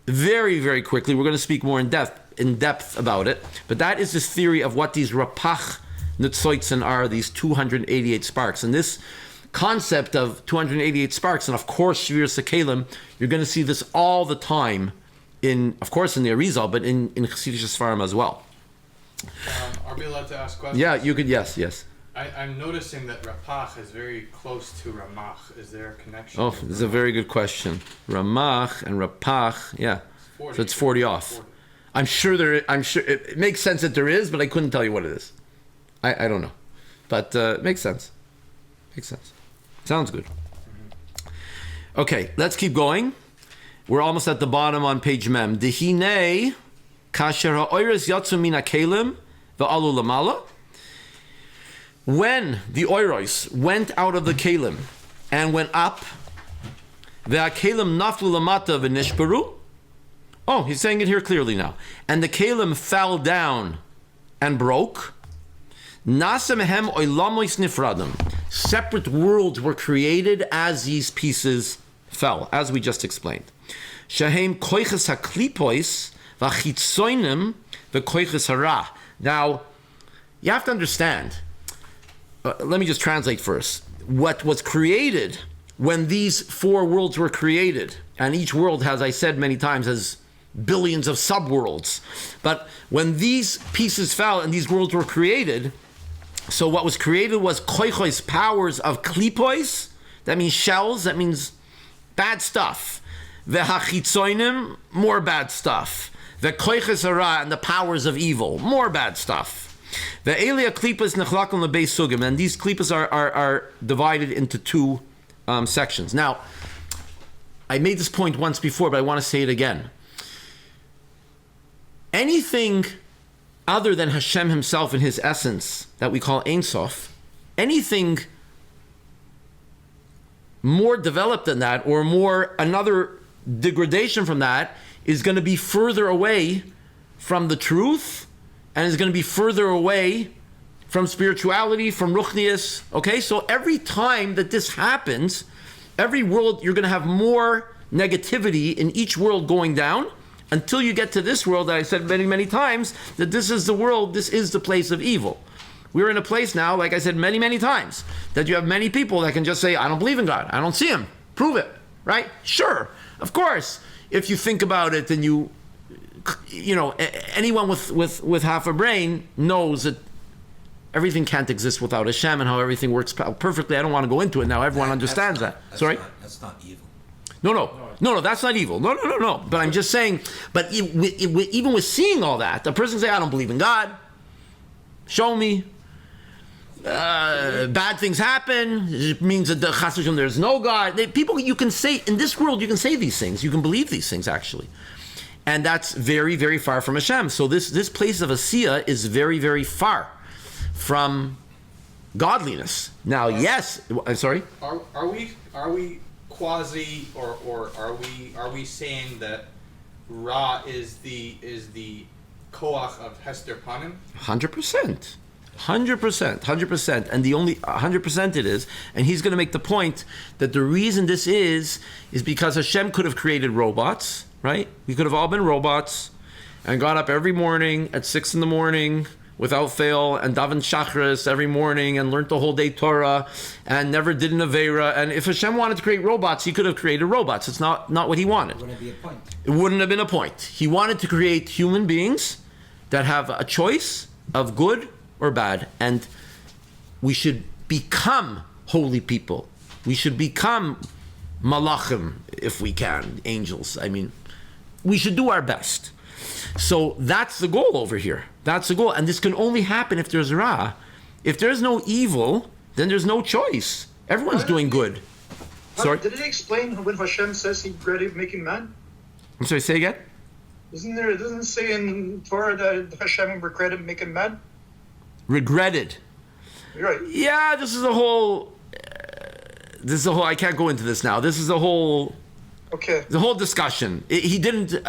Very, very quickly, we're going to speak more in depth about it. But that is the theory of what these rapach netzoitzen are, these 288 sparks. And this concept of 288 sparks, and of course shviras hakeylim, you're going to see this all the time in the Arizal, but in Chassidish Sfarim as well. Are we allowed to ask questions? Yeah, you could. Yes. I'm noticing that Rapach is very close to Ramach. Is there a connection? Oh, this is a very good question. Ramach and Rapach, yeah. 40. So it's 40 off. 40. I'm sure it makes sense that there is, but I couldn't tell you what it is. I don't know. But it makes sense. Sounds good. Okay, let's keep going. We're almost at the bottom on page Mem. Dehine kasher ha'oiros yatsu min hakeylim va'alu lamala. When the oiros went out of the kelim and went up, the hakeylim naflu lamata v'nishperu. Oh, he's saying it here clearly now. And the kelim fell down and broke. Nasa mehem oilamois nifradim. Separate worlds were created as these pieces fell, as we just explained. Shahem koiches haklipois v'chitzoinim v'koiches hara. Now, you have to understand. Let me just translate first. What was created when these four worlds were created, and each world, as I said many times, has billions of subworlds. But when these pieces fell and these worlds were created, so what was created was koichos, powers of klipois, that means shells, that means bad stuff. V'hachitzoinim, more bad stuff. V'koiches hara, and the powers of evil, more bad stuff. The Elia klipas nechlakum lebeis sugim, and these klipas are divided into two sections. Now, I made this point once before, but I want to say it again. Anything other than Hashem himself in his essence that we call Ein Sof, anything more developed than that, or more another degradation from that, is going to be further away from the truth, and is going to be further away from spirituality, from ruchnius. Okay, so every time that this happens, every world, you're going to have more negativity in each world going down, until you get to this world that I said many, many times, that this is the world, this is the place of evil. We're in a place now, like I said many, many times, that you have many people that can just say, I don't believe in God, I don't see him, prove it, right? Sure, of course, if you think about it and you know, anyone with half a brain knows that everything can't exist without Hashem and how everything works perfectly. I don't want to go into it now. Everyone understands that. Sorry? That's not evil. No, that's not evil. No. But I'm just saying, but even with seeing all that, the person say, I don't believe in God. Show me. Bad things happen. It means that the Chas v'Shalom, there's no God. People, you can say, in this world, you can say these things. You can believe these things, actually. And that's very, very far from Hashem. So this place of Asiya is very, very far from godliness. Now, yes, I'm sorry. Are we quasi or are we saying that Ra is the koach of Hester Panim? 100%. 100%. And the only 100% it is. And he's going to make the point that the reason this is because Hashem could have created robots. Right? We could have all been robots and got up every morning at 6 a.m. without fail and daven shachris every morning and learned the whole day Torah and never did an Aveira. And if Hashem wanted to create robots, he could have created robots. It's not what he wanted. Wouldn't be a point. It wouldn't have been a point. He wanted to create human beings that have a choice of good or bad. And we should become holy people. We should become malachim if we can, angels. I mean, we should do our best. So that's the goal over here. That's the goal. And this can only happen if there's Ra. If there's no evil, then there's no choice. Everyone's doing good. Sorry? Did it explain when Hashem says he regretted making man? I'm sorry, say again? Doesn't it say in Torah that Hashem regretted making man? Regretted. You're right. Yeah, this is a whole, I can't go into this now. This is a whole, Okay. the whole discussion. He did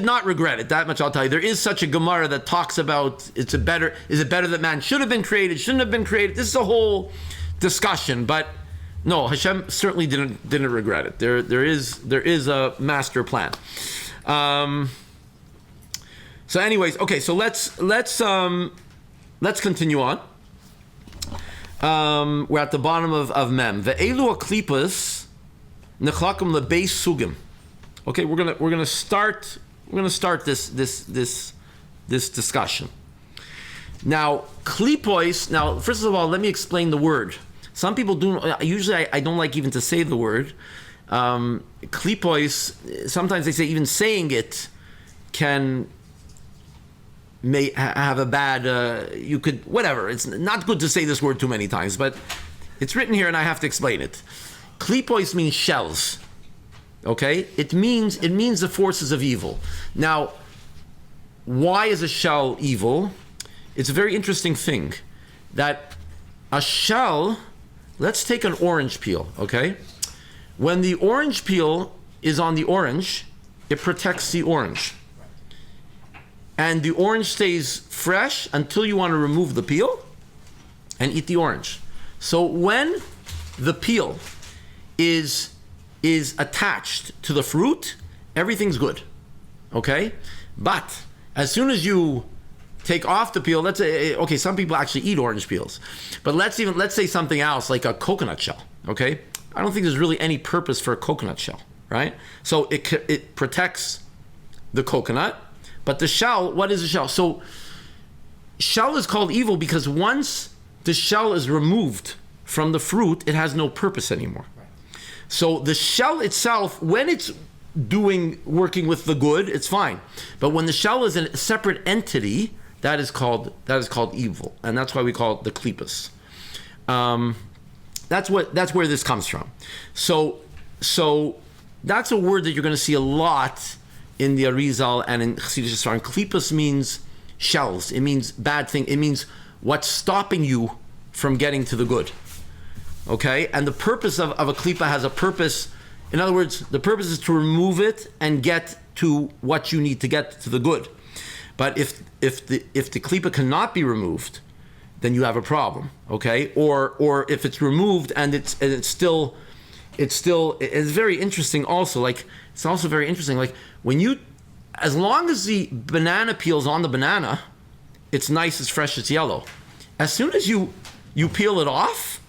not regret it, that much I'll tell you. There is such a Gemara that talks about, is it better that man should have been created, shouldn't have been created? This is a whole discussion, but no, Hashem certainly didn't regret it. There is a master plan. So anyways, okay, so let's continue on. We're at the bottom of Mem. Ve'elu aklipas nechlakim lebeis sugim. Okay, we're gonna start this discussion. Now, klipois. Now, first of all, let me explain the word. Some people do. Usually, I don't like even to say the word. Klipois. Sometimes they say even saying it may have a bad. You could whatever. It's not good to say this word too many times, but it's written here, and I have to explain it. Klipois means shells. Okay, it means the forces of evil. Now, why is a shell evil? It's a very interesting thing that a shell. Let's take an orange peel. Okay, when the orange peel is on the orange, it protects the orange, and the orange stays fresh until you want to remove the peel and eat the orange. So when the peel is attached to the fruit, everything's good, okay? But as soon as you take off the peel, let's say, okay, some people actually eat orange peels, but let's say something else like a coconut shell, okay? I don't think there's really any purpose for a coconut shell, right? So it protects the coconut, but the shell, what is the shell? So shell is called evil because once the shell is removed from the fruit, it has no purpose anymore. So the shell itself, when it's working with the good, it's fine. But when the shell is a separate entity, that is called evil, and that's why we call it the klipas. That's where this comes from. So that's a word that you're going to see a lot in the Arizal and in Chassidus Yisrael. Klipas means shells. It means bad thing. It means what's stopping you from getting to the good. Okay, and the purpose of a klipa has a purpose. In other words, the purpose is to remove it and get to what you need to get to the good. But if the klipa cannot be removed, then you have a problem. Okay, or if it's removed and it's very interesting. Also, like it's also very interesting. Like as long as the banana peel's on the banana, it's nice, it's fresh, it's yellow. As soon as you peel it off,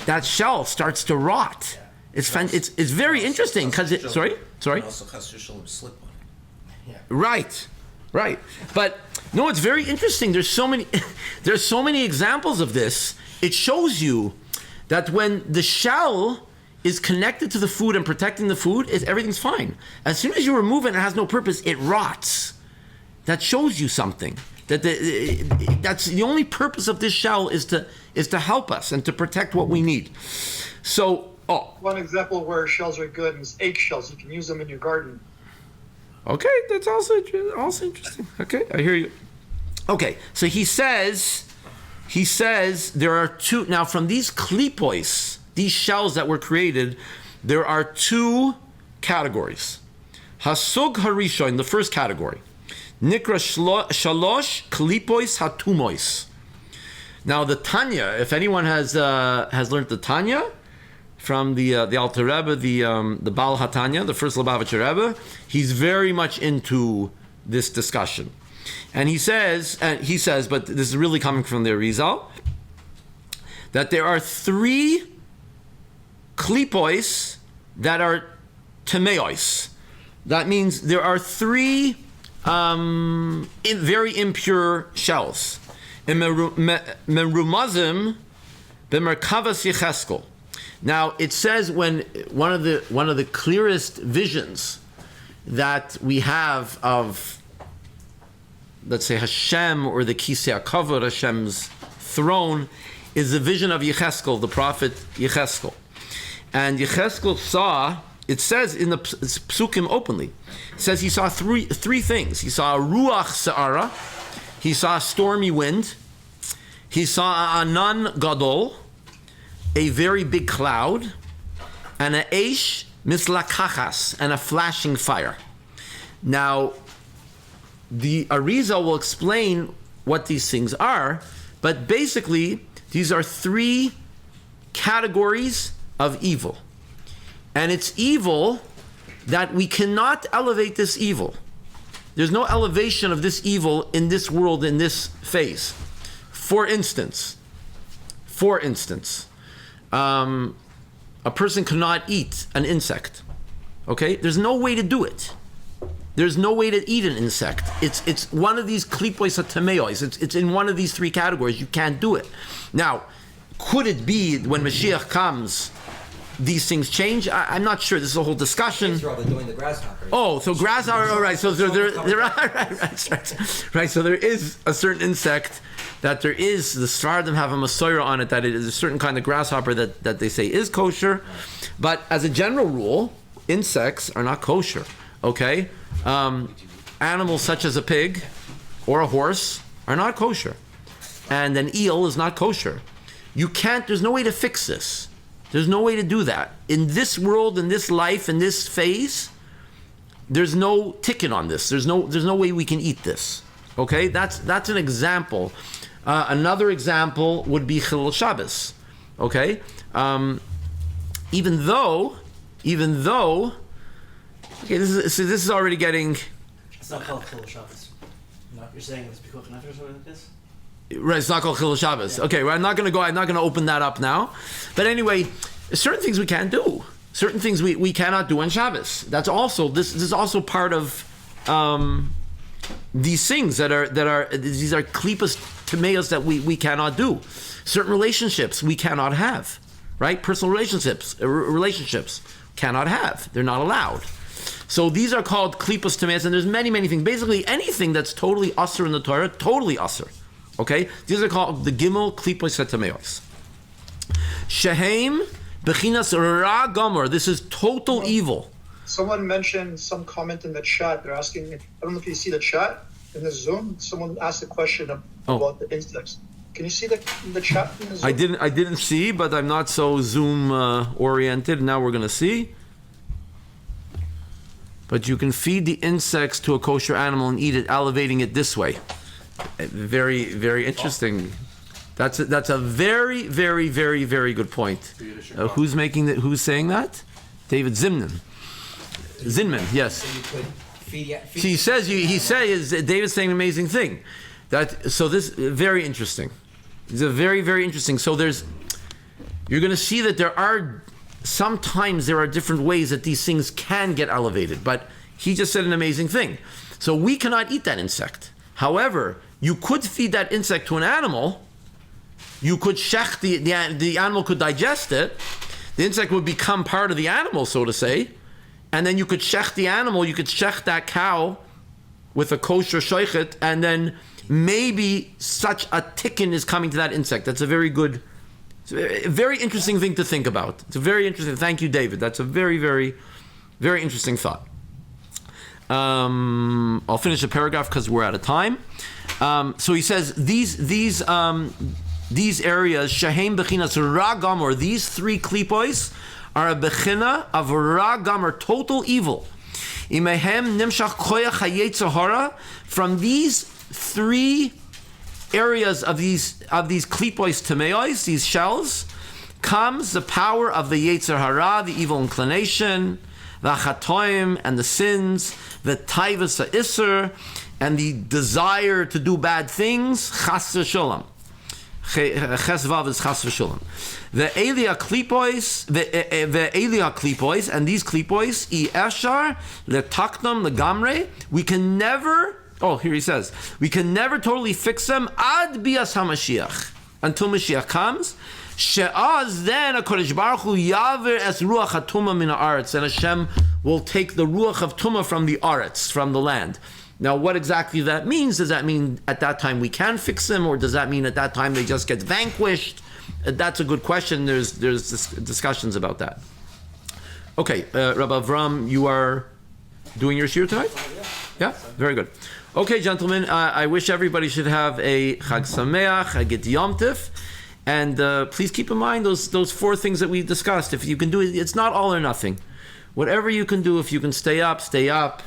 that shell starts to rot. It's very interesting because sorry. Also, chas v'shalom slip on it. Right. But no, it's very interesting. There's so many examples of this. It shows you that when the shell is connected to the food and protecting the food, everything's fine. As soon as you remove it and it has no purpose, it rots. That shows you something. That's the only purpose of this shell is to help us and to protect what we need. So, one example where shells are good is eggshells. You can use them in your garden. Okay, that's also interesting. Okay, I hear you. Okay, so he says there are two now from these klipois, these shells that were created. There are two categories. Hasug harishon, the first category. Nikra shalosh klipois hatumois. Now the Tanya, if anyone has learned the Tanya from the Alter Rebbe, the Baal HaTanya, the first Lubavitcher Rebbe, he's very much into this discussion, and he says, but this is really coming from the Arizal, that there are three klipois that are temeos. That means there are three very impure shells. Merumazim b'merkavas Yecheskel. Now it says when one of the clearest visions that we have of, let's say, Hashem or the Kisei HaKavod, Hashem's throne, is the vision of Yecheskel, the prophet Yecheskel. And Yecheskel saw, it says in the psukim openly, it says he saw three things. He saw a ruach se'ara, he saw a stormy wind, he saw a anan gadol, a very big cloud, and a eish mislakachas, and a flashing fire. Now, the Arizal will explain what these things are, but basically, these are three categories of evil. And it's evil that we cannot elevate this evil. There's no elevation of this evil in this world, in this phase. For instance, a person cannot eat an insect. Okay? There's no way to do it. There's no way to eat an insect. It's one of these klipois atameos. It's in one of these three categories. You can't do it. Now, could it be when Mashiach comes, these things change? I'm not sure. This is a whole discussion. They're doing the grasshoppers. Oh, so grasshopper. All right. So there are right. So there is a certain insect that there is. The Sfardim have a Masorah on it that it is a certain kind of grasshopper that they say is kosher, but as a general rule, insects are not kosher. Okay. Animals such as a pig or a horse are not kosher, and an eel is not kosher. You can't. There's no way to fix this. There's no way to do that in this world, in this life, in this phase. There's no ticket on this. There's no way we can eat this. Okay, that's an example. Another example would be Chilul Shabbos. Okay, even though, okay, this is already getting. It's not called Chilul Shabbos. No, you're saying it's Pikuach Nefesh or something like this? Right, it's not called Chilul Shabbos. Yeah. Okay, well, I'm not going to open that up now. But anyway, certain things we can't do. Certain things we cannot do on Shabbos. That's also this is also part of these things that are these are klipas tameos that we cannot do. Certain relationships we cannot have. Right, personal relationships cannot have. They're not allowed. So these are called klipas tameos, and there's many things. Basically, anything that's totally usher in the Torah, totally usher. Okay, these are called the Gimel Klipos Tameos. Shehem Bechinas Ra Gomer. This is total evil. Someone mentioned some comment in the chat. They're asking. I don't know if you see the chat in the Zoom. Someone asked a question about the insects. Can you see the chat in the Zoom? I didn't see, but I'm not so Zoom oriented. Now we're going to see. But you can feed the insects to a kosher animal and eat it, elevating it this way. Very, very interesting. That's a very, very, very, very good point. Who's saying that? David Zinman, yes. So you could feed he says David's saying an amazing thing. This very interesting. It's a very, very interesting. So you're going to see that sometimes there are different ways that these things can get elevated. But he just said an amazing thing. So we cannot eat that insect. However, you could feed that insect to an animal. You could shech the animal could digest it. The insect would become part of the animal, so to say. And then you could shech the animal. You could shech that cow with a kosher shoichet, and then maybe such a tikkun is coming to that insect. That's a very interesting thing to think about. It's a very interesting. Thank you, David. That's a very, very, very interesting thought. I'll finish the paragraph because we're out of time. So he says these areas, Shehem Bechinas Ra Gomer, these three klipois are a bechina of Ra Gomer, total evil. Imehem Nimshach Koyach Hayetzer Hara. From these three areas of these klipois tameos, these shells, comes the power of the Yetzer Hara, the evil inclination, the chatoim and the sins, the taivas ha'isser, and the desire to do bad things, chas v'sholem. Ches vav is chas v'sholem. The elia klipois, and these klipois, I eshar letaknam legamre. We can never. Oh, here he says, we can never totally fix them ad bias hamashiach, until Mashiach comes. She'az, then a Kodesh Baruch Hu yaver es ruach hatuma min haaretz, and Hashem will take the ruach of tuma from the aretz, from the land. Now, what exactly that means? Does that mean at that time we can fix them, or does that mean at that time they just get vanquished? That's a good question. There's discussions about that. Okay, Rabbi Avram, you are doing your shiur tonight? Yeah, very good. Okay, gentlemen, I wish everybody should have a Chag Sameach, a Git Yom Tif, and please keep in mind those 4 things that we discussed. If you can do it, it's not all or nothing. Whatever you can do, if you can stay up, stay up.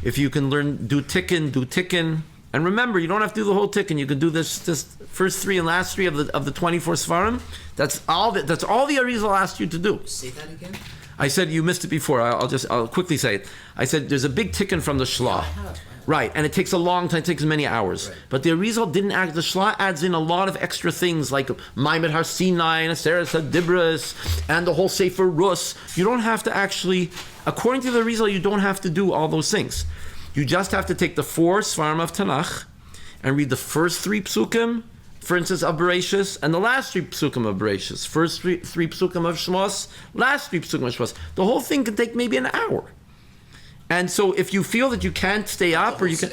If you can do tikkun. And remember, you don't have to do the whole tikkun. You can do this first 3 and last 3 of the 24 svarim. That's all the Arizal asked you to do. Say that again. I said you missed it before. I'll quickly say it. I said there's a big tikkun from the Shlah. Right, and it takes a long time, it takes many hours. Right. But the Arizal didn't add, the Shlah adds in a lot of extra things like Maimed Har Sinai and Aseres HaDibras and the whole Sefer Rus. You don't have to actually, according to the Arizal, you don't have to do all those things. You just have to take the 4 Svarim of Tanakh and read the first 3 psukim, for instance, of Bereshis, and the last 3 psukim of Bereshis. First 3 psukim of Shmos, last 3 psukim of Shmos. The whole thing can take maybe an hour. And so if you feel that you can't stay up, or you can...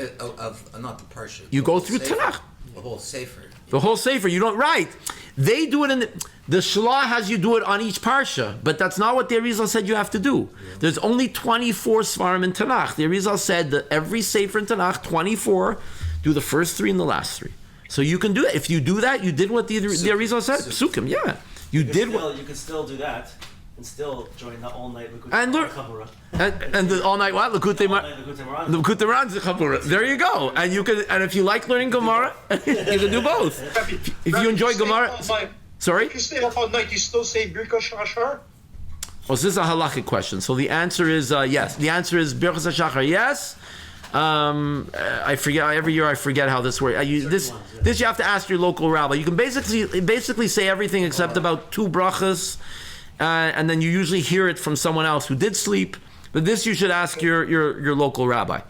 not the parsha. You go through Tanakh. The whole Sefer. The whole Sefer. You don't... Right. They do it in... The Shlah has you do it on each parsha, but that's not what the Arizal said you have to do. Yeah. There's only 24 Svarim in Tanakh. The Arizal said that every Sefer in Tanakh, 24, do the first 3 and the last 3. So you can do it. If you do that, you did what the Arizal said. Psukim, yeah. You can still do that and still join the all-night Likutei Chabura. And the all-night what? Likutei Moran Chabura. There you go. And you can. And if you like learning Gemara, you can do both. If you enjoy Gemara, sorry. If you stay up all night, you still say Birkas Shachar? Well, this is a halachic question. So the answer is yes. The answer is Birkas Shachar. Yes. I forget every year. I forget how this works. This you have to ask your local rabbi. You can basically say everything except about 2 brachas. And then you usually hear it from someone else who did sleep. But this you should ask your local rabbi.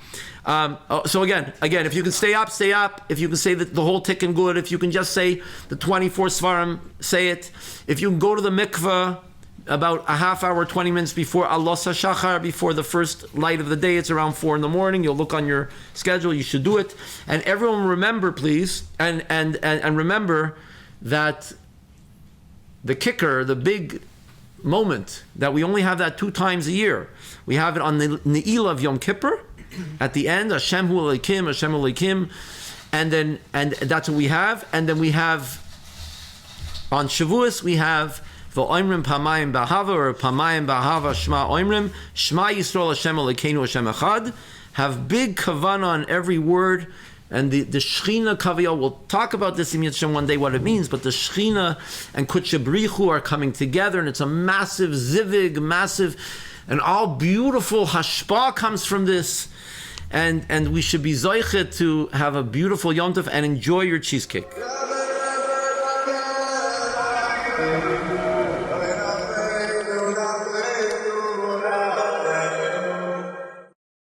So again, if you can stay up, stay up. If you can say the whole tikkun good, if you can just say the 24 svarim, say it. If you can go to the mikveh about a half hour, 20 minutes before Alos HaShachar, before the first light of the day, it's around 4 a.m. You'll look on your schedule, you should do it. And everyone remember, please, and remember that the kicker, the big moment that we only have that 2 times a year. We have it on the Ne'ilah of Yom Kippur at the end, Hashem Hu Elokim, Hashem Elokim, and that's what we have. And then we have on Shavuos we have V'oimrim Pamayim B'Ahava, or Pamayim B'Ahava Shema Oimrim, Shema Yisrael Hashem Elokeinu Hashem Echad. Have big kavanah on every word. And the Shechina Kaviyah, we'll talk about this in Yitzhak one day, what it means, but the Shechina and Kudshe B'richu are coming together, and it's a massive zivig, and all beautiful hashpah comes from this, and we should be zoichet to have a beautiful Yom Tov and enjoy your cheesecake.